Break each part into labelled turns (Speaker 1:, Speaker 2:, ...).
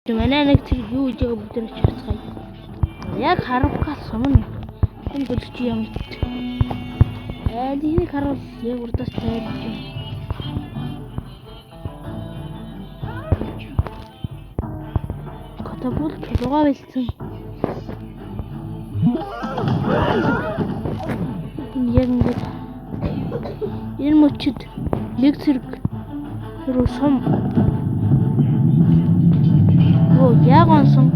Speaker 1: Манай нэг тэр юу гэж бүгдээр чацгаая. Яг харавхаас өмнө энэ бүлч юм. Энийг харуул яг урдаас тайлж юм. Катапульт руугаа бэлдсэн. Яг ингээд энэ мөчд нэг зэрэг руу сум. Оо яг онсон.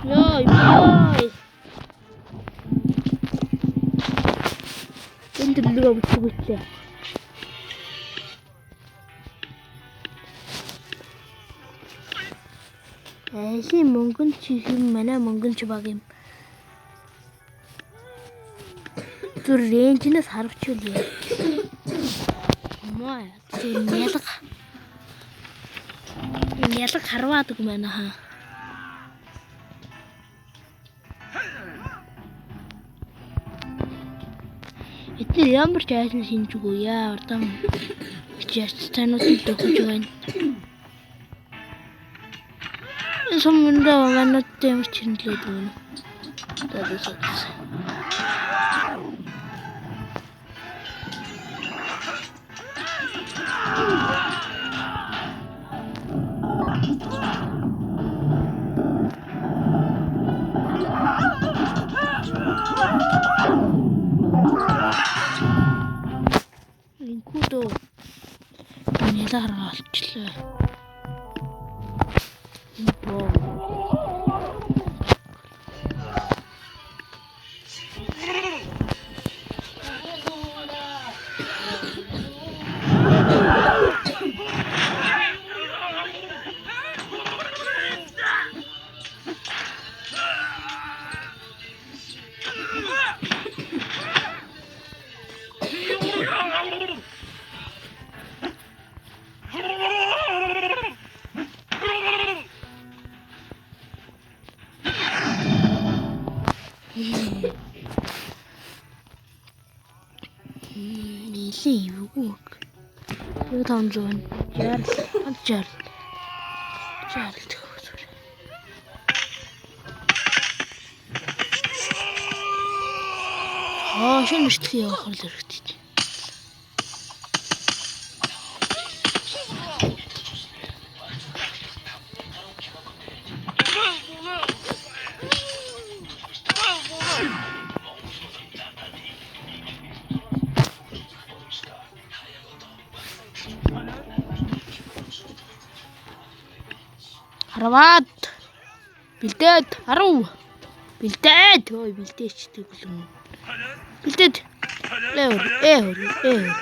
Speaker 1: Йой. Энэ дэрлэгээ бүтгэвчлээ. Эсийн мөнгөн чи юм манай мөнгөн чи баг юм. Зүр рейнжнээс харвчулъя. Маа тийм ялга харваадаг байна хаа. Эдгээр ямар ч айсан шинж үгүй яа урдам чист тануудад өгч байна. Суммында манад ямар ч хиндлээд байна. Тэдэсэс. Инкудо нэлээр олчлаа. Нилээ юу? Юу таамжон? Жарл. Шин мөртлөө явах л хэрэгтэй. Хараваад бэлдээд 10 бэлдээд ой бэлдээчтэй гэлэн бэлдээд ээр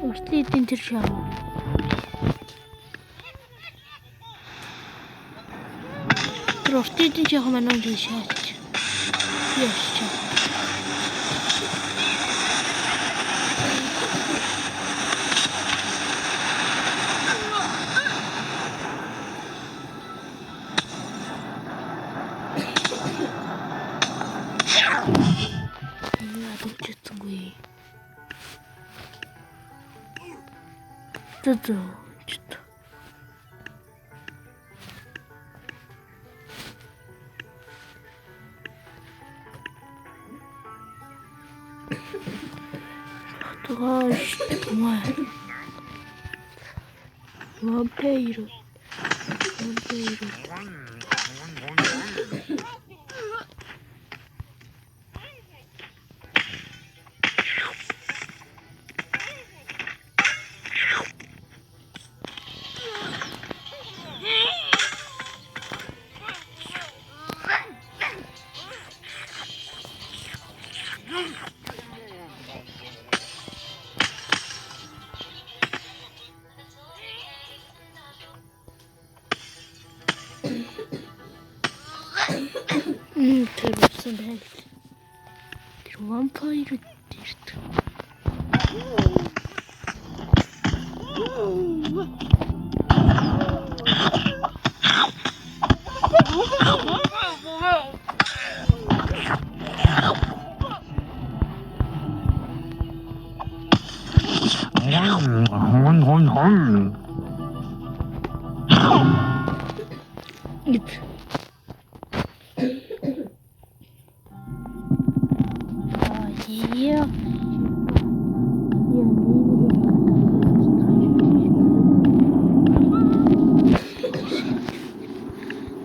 Speaker 1: Уртлын тэр шам. Тэр уртлын шах манай нэг шаач. Яаш. Зөө. Gosh, what? Vampiro. Terörsen belki. Bir vampiro dirtti. Git. Yeah.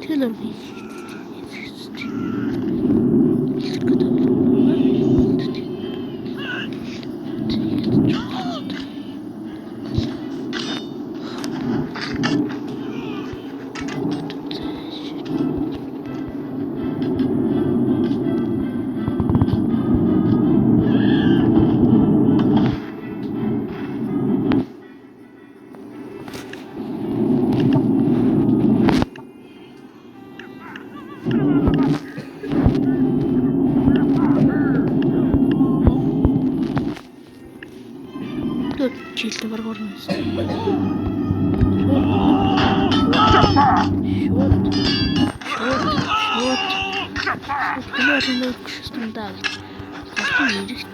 Speaker 1: Tell me. Чисто варварность. Шот. Примерно к 6 дали. Как ты видишь?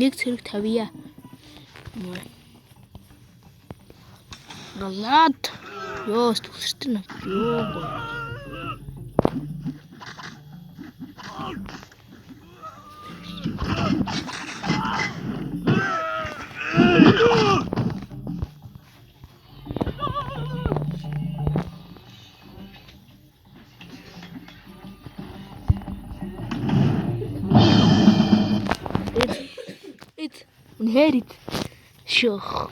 Speaker 1: Нэг зэрэг тавья. Галаад. Ёо, төгсөртөн. Ёо. Unherit. Шох.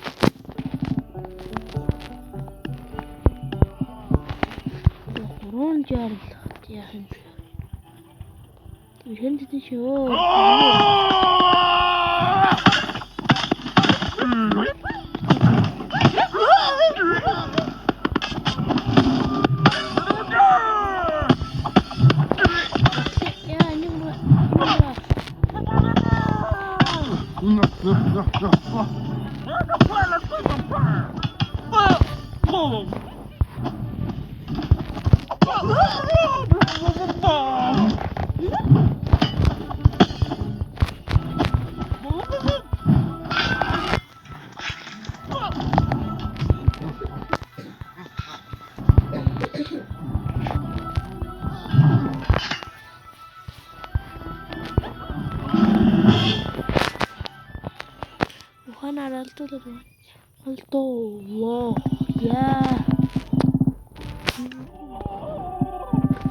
Speaker 1: Хорон жаарлах яахан. Ихэнд тийшөө. Ухаанаар алдуу. Воо. Яа.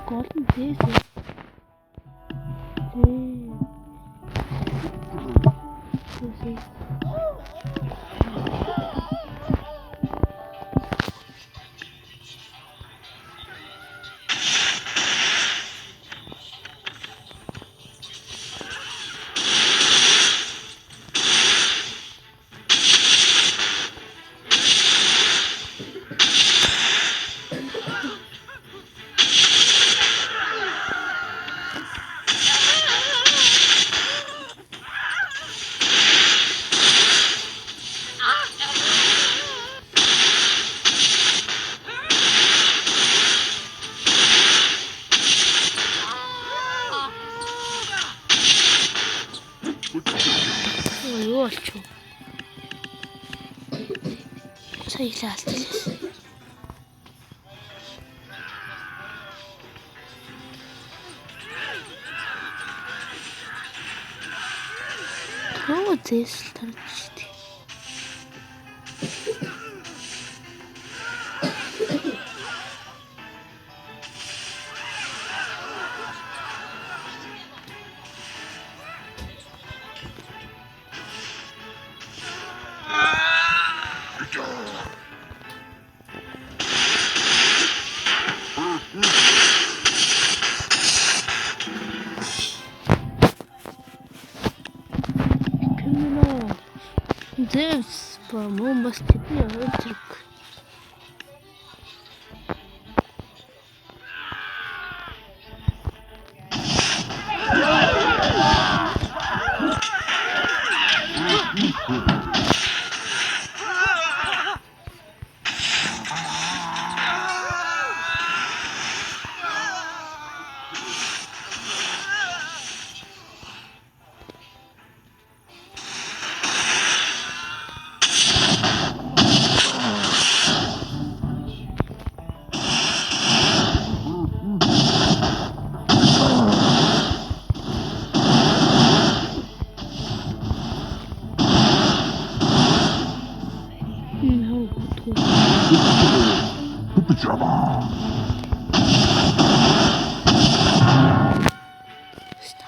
Speaker 1: Golden this. Юу болчих вэ? Сая лаалт. Оо зэс тарчт. This по-моему степень электрик.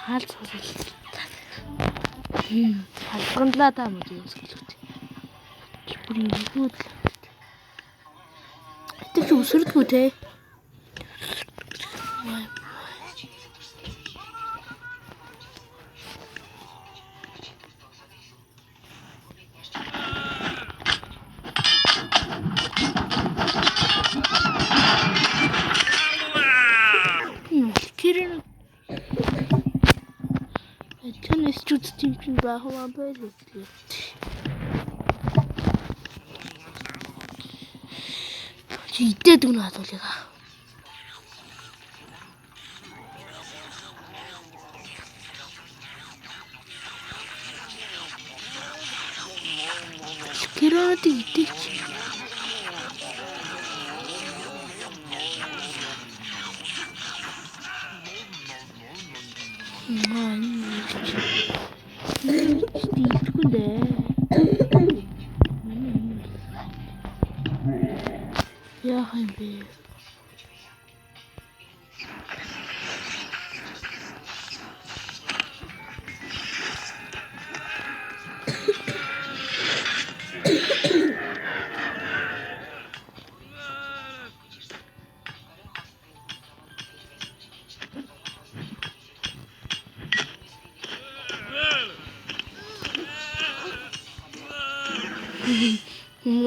Speaker 1: Хаалт сонсож. Халбранлаа та мөн үзэж. Бүр юм goed. Тэг үсэрдгүү те. Кирин. Tennis tut Teamchen brauchen wir bei Lüfte. Идээд өгнө хатуулъя. Киринод идэж. Яах юм бэ?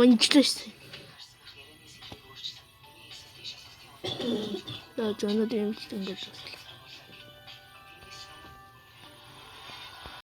Speaker 1: Интересно. Да, что надо им что-то